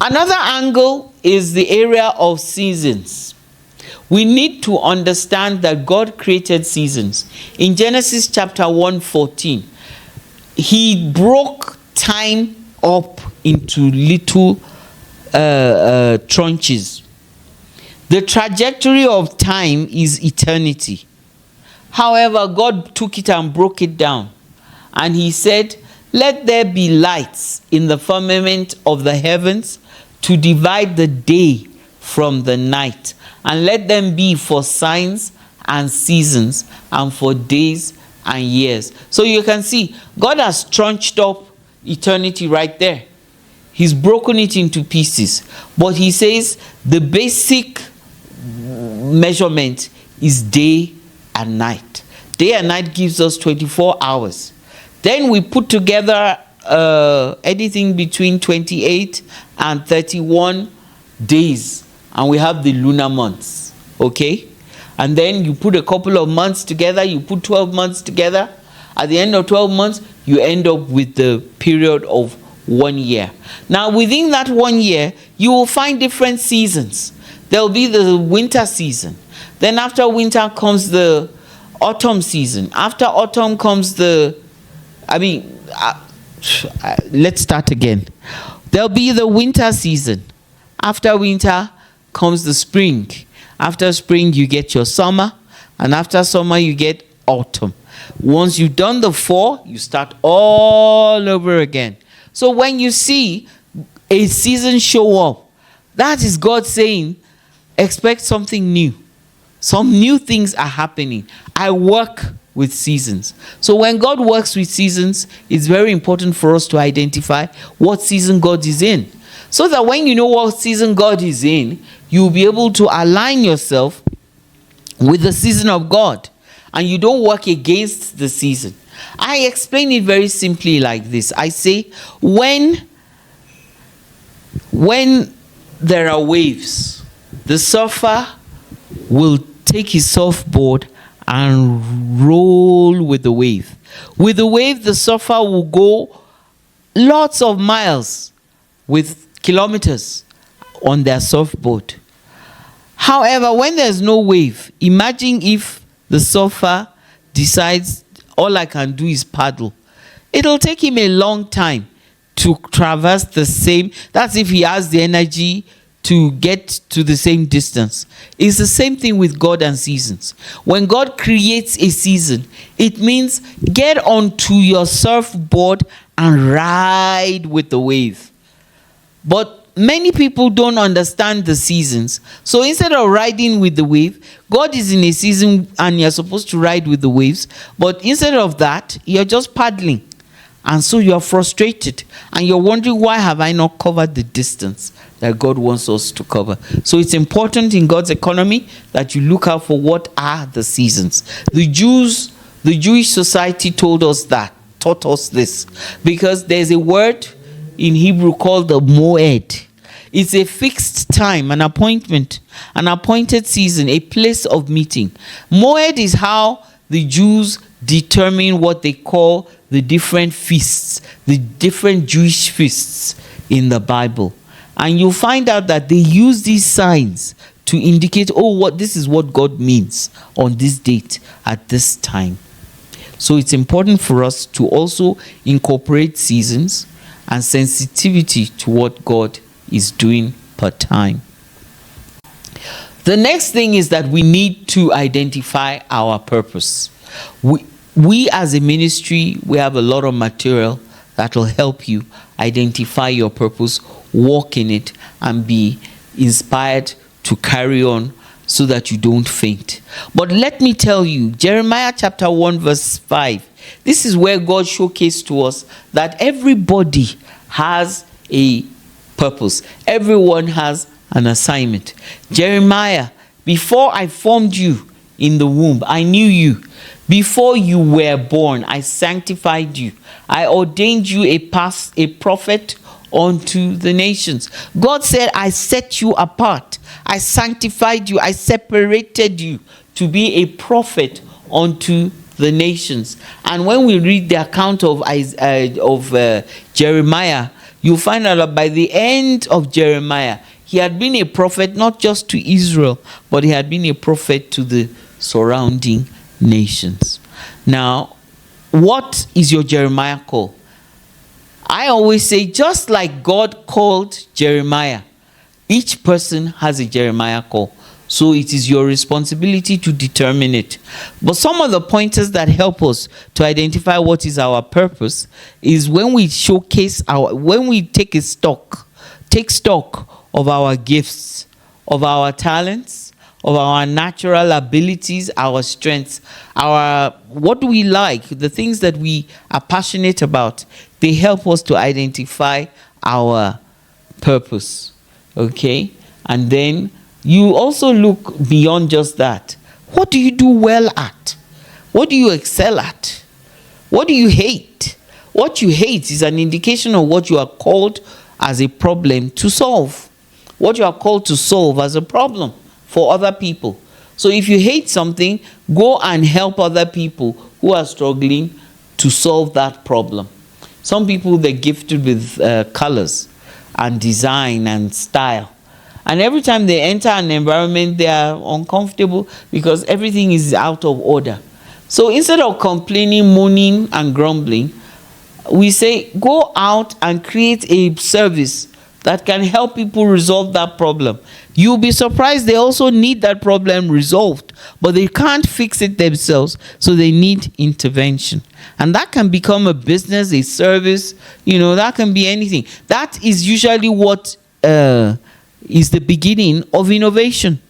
Another angle is the area of seasons. We need to understand that God created seasons. In Genesis chapter 1:14, he broke time up into little tranches. The trajectory of time is eternity. However, God took it and broke it down. And he said, let there be lights in the firmament of the heavens to divide the day from the night. And let them be for signs and seasons and for days and years. So you can see, God has trunched up eternity right there. He's broken it into pieces. But he says the basic measurement is day and night. Day and night gives us 24 hours. Then we put together anything between 28 and 31 days, and we have the lunar months. Okay? And then you put a couple of months together, you put 12 months together. At the end of 12 months, you end up with the period of 1 year. Now, within that 1 year, you will find different seasons. There will be the winter season. Then after winter comes the autumn season. After autumn comes let's start again. There'll be the winter season. After winter comes the spring. After spring, you get your summer. And after summer, you get autumn. Once you've done the 4, you start all over again. So when you see a season show up, that is God saying, expect something new. Some new things are happening. I work with seasons. So when God works with seasons, it's very important for us to identify what season God is in. So that when you know what season God is in, you'll be able to align yourself with the season of God. And you don't work against the season. I explain it very simply like this. I say, when there are waves, the surfer will take his surfboard and roll with the wave. With the wave, the surfer will go lots of miles with kilometers on their surfboard. However, when there's no wave, imagine if the surfer decides all I can do is paddle. It'll take him a long time to traverse the same. That's if he has the energy to get to the same distance. It's the same thing with God and seasons. When God creates a season, it means get onto your surfboard and ride with the wave. But many people don't understand the seasons. So instead of riding with the wave, God is in a season and you're supposed to ride with the waves. But instead of that, you're just paddling. And so you're frustrated. And you're wondering, why have I not covered the distance that God wants us to cover? So it's important in God's economy that you look out for what are the seasons. The Jewish society taught us this. Because there's a word in Hebrew called the moed. It's a fixed time, an appointment, an appointed season, a place of meeting. Moed is how the Jews determine what they call the different feasts, the different Jewish feasts in the Bible. And you'll find out that they use these signs to indicate, this is what God means on this date at this time. So it's important for us to also incorporate seasons and sensitivity to what God is doing per time. The next thing is that we need to identify our purpose. We as a ministry, we have a lot of material that will help you identify your purpose, walk in it, and be inspired to carry on so that you don't faint. But let me tell you, Jeremiah chapter 1 verse 5, this is where God showcased to us that everybody has a purpose. Everyone has an assignment. Jeremiah, before I formed you in the womb, I knew you. Before you were born, I sanctified you. I ordained you a prophet unto the nations. God said, I set you apart. I sanctified you. I separated you to be a prophet unto the nations. And when we read the account of Jeremiah you find out that by the end of Jeremiah, he had been a prophet not just to Israel, but he had been a prophet to the surrounding nations. Now, what is your Jeremiah call? I always say, just like God called Jeremiah, each person has a Jeremiah call. So it is your responsibility to determine it. But some of the pointers that help us to identify what is our purpose is when we showcase when we take stock of our gifts, of our talents, of our natural abilities, our strengths, what do we like, the things that we are passionate about. They help us to identify our purpose. Okay? And then you also look beyond just that. What do you do well at? What do you excel at? What do you hate? What you hate is an indication of what you are called as a problem to solve. What you are called to solve as a problem for other people. So if you hate something, go and help other people who are struggling to solve that problem. Some people, they're gifted with colors and design and style. And every time they enter an environment, they are uncomfortable because everything is out of order. So instead of complaining, moaning, and grumbling, we say, go out and create a service that can help people resolve that problem. You'll be surprised they also need that problem resolved, but they can't fix it themselves, so they need intervention. And that can become a business, a service, that can be anything. That is usually what is the beginning of innovation.